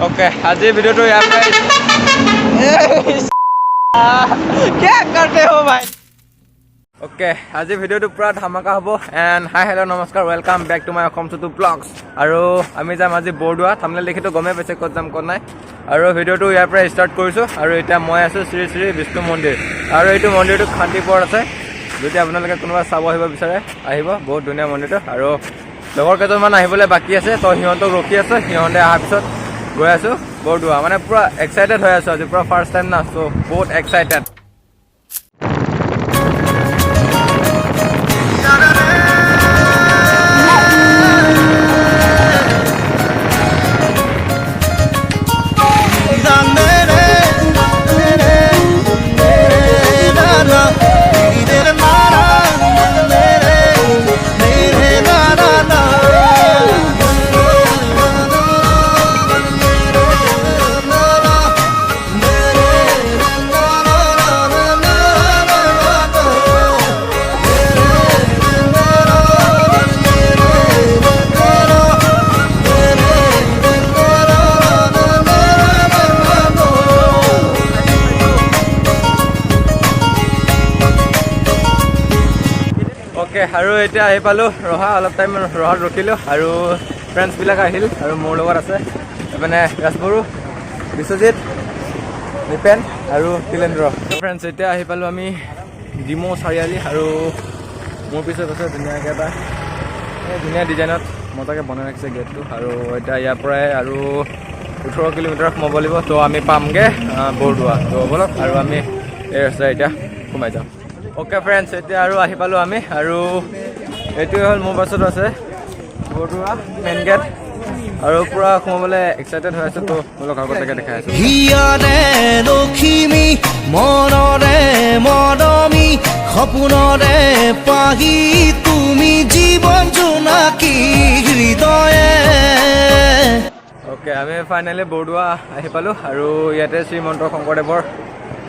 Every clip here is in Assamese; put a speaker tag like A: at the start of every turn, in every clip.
A: ओके आज ये वीडियो तो यहाँ पे क्या करते हो भाई ओके आज वीडियो तो पूरा धमाका हब एंड हाई हेलो नमस्कार welcome back to my Akham Chutu vlogs और आमी जाम आज बरदुआ थामनेल देखि तो गमे पाइছে कत जाम कत नाइ और वीडियो तो यार पर स्टार्ट करिसो और इटा मैं आছো श्री श्री विष्णु मंदिर और ये मंदिर तो खान्तिपुर আছে যদি আপোনালোকে কোনোবা চাব আহিব বিচাৰে আহিব বহুত ধুনীয়া মন্দিৰটো আৰু লগৰ কেইজনমান আহিবলৈ বাকি আছে তো সিহঁতক ৰখি আছে সিহঁতে অহাৰ পিছত গৈ আছো বৰদুৱা মানে পুৰা এক্সাইটেড হৈ আছো আজি পুৰা ফাৰ্ষ্ট টাইম না সো বহুত এক্সাইটেড ओके और इतना आहि पालो रहा अलग टाइम रहात रखिलो और फ्रेंड्स बिलाक आहिल और मोर लगत आछे एपाने राजबरू विश्वजित निपेन और तिलेन्द्र फ्रेंड्स इतना आहि पालो आमी डिमो चारिआली और मोर पिछत आछे धुनियाके एटा धुनिया डिजाइनत मजाके बनाइ राखिছে गेटটো और इतना यार पर और 18 किलोमीटर सोमाब লাগিব तो आमी पामगे बरदुआ तो बोलक और आमी এই ৰাস্তা এতিয়া সোমাই যাম ओके फ्रेंड्स इतना और आहि पालो आमी और ये हल मोर पाছত আছে बरदुआ मेन गेट और पूरा सोमाबले एक्साइटेड হৈ আছে তো बोलक আগতে দেখাই আছো হিয়াৰে লখিমী মনৰে মৰমী সপোনৰে পাহি তুমি জীবন জোনাকি হৃদয়ে ओके आमी फाइनली बरदुआ आहि पालो और इते श्रीमंत शंकरदेवर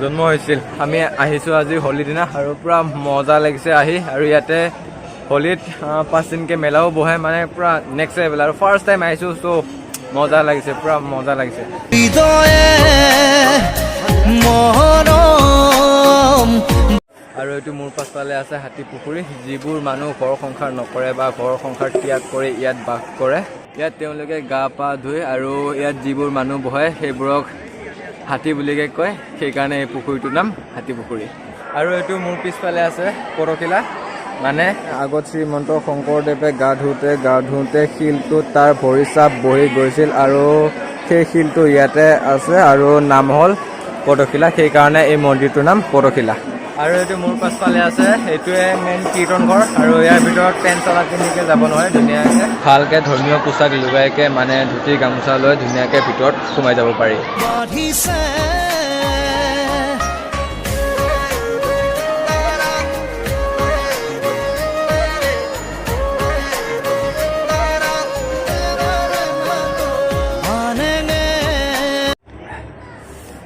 A: जन्म হৈছিল আমি আহিছো আজি হোলি দিনা আৰু পুৰা মজা লাগিছে আহি আৰু ইয়াতে হোলিত 5 দিনকে মেলাও বহে মানে পুৰা নেক্সট লেভেল আৰু ফাৰ্স্ট টাইম আহিছো সো মজা লাগিছে পুৰা মজা লাগিছে আৰু এটো মোৰ পাছফালে আছে হাতী পুখুৰী যিবোৰ মানুহ ঘৰ সংসাৰ নকৰে বা ঘৰ সংসাৰ ত্যাগ কৰি ইয়াত বাস কৰে ইয়াত তেওঁলোকে গা পা ধুই আৰু ইয়াত যিবোৰ মানুহ বহে সেইবোৰক हाथी बुलिके कय সেইকাৰণে এই পুখুৰীটোৰ নাম হাতী পুখুৰী আৰু এটো মোৰ পিছফালে আছে পৰকিলা মানে আগত শ্ৰীমন্ত শংকৰদেৱে গা ধুতে শিলটো তাৰ ভৰি চাপ বহি গৈছিল আৰু সেই শিলটো ইয়াতে আছে আৰু নাম হল পৰকিলা সেইকাৰণে এই মন্দিৰটোৰ নাম পৰকিলা আৰু এটো মোৰ পাছফালে আছে এটোৱে মেইন কীৰ্তন ঘৰ আৰু ইয়াৰ ভিতৰত পেন চলা কিনিকে যাব নহয় ধুনীয়াকে ভালকে ধৰ্মীয় পোছাক লগাইকে মানে ধুতি গামোচা লৈ ধুনীয়াকে ভিতৰত সোমাই যাব পাৰি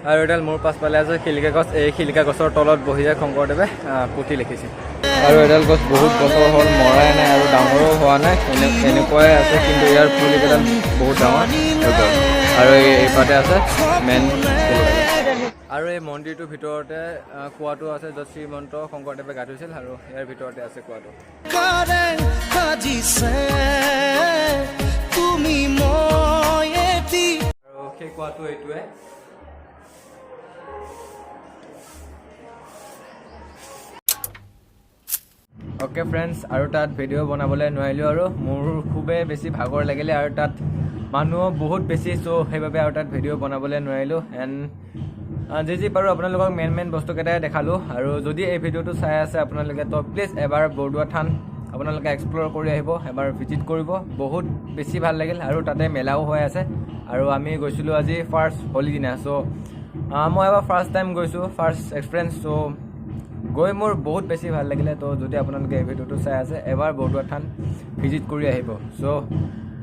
A: और एडाल मोर पासफाले আছে শিলিকা গছ এই শিলিকা গছৰ তলত বহি যায় শংকৰদেৱে পুথি লিখিছিল আৰু এডাল গছ বহুত বছৰ হ'ল মৰাই নাই আৰু ডাঙৰো হোৱা নাই এনেকুৱাই আছে কিন্তু ইয়াৰ পুলিকেইডাল বহুত ডাঙৰ আৰু এইফালে আছে মেইন আৰু এই মন্দিৰটোৰ ভিতৰতে কুৱাটো আছে য'ত শ্ৰীমন্ত শংকৰদেৱে গা ধুইছিল আৰু ইয়াৰ ভিতৰতে আছে কুৱাটো আৰু সেই কুৱাটো এইটোৱে ओके फ्रेंड्स और तक भिडिओ बनाबले নোৱাৰিলো আৰু মোৰ খুবে বেছি ভাগৰ লাগিলে আৰু তাত মানুহ বহুত বেছি সো সেইভাবে আৰু তাত ভিডিও बनाबले নোৱাৰিলো এন্ড যি পাৰো আপোনালোকক মেইন বস্তু কেইটা দেখালো আৰু যদি এই ভিডিওটো চাই আছে আপোনালোকে তো প্লিজ এবাৰ বৰদুৱা থান আপোনালোকে এক্সপ্লোৰ কৰি আহিব এবাৰ ভিজিট কৰিব বহুত বেছি ভাল লাগিল আৰু তাতে মেলাও হৈ আছে আৰু আমি গৈছিলো আজি ফাৰ্স্ট হোলি দিনা সো মই এবাৰ ফাৰ্স্ট টাইম গৈছো ফাৰ্স্ট এক্সপেৰিয়েন্স সো গৈ মোৰ বহুত বেছি ভাল লাগিলে তো যদি আপোনালোকে এই ভিডিওটো চাই আছে এবাৰ বৰদুৱা থান ভিজিট কৰি আহিব সো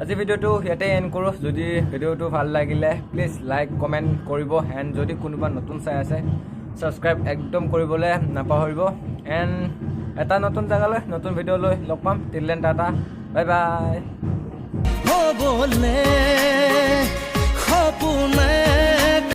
A: আজি ভিডিওটো ইয়াতে এন্ড কৰো যদি ভিডিওটো ভাল লাগিলে প্লিজ লাইক কমেন্ট কৰিব এন্ড যদি কোনোবা নতুন চাই আছে সাবস্ক্ৰাইব একদম কৰিবলৈ নাপাহৰিব এন্ড এটা নতুন জায়গালৈ নতুন ভিডিও লৈ লগ পাম টিলেন টাটা বাই বাই
B: সপোন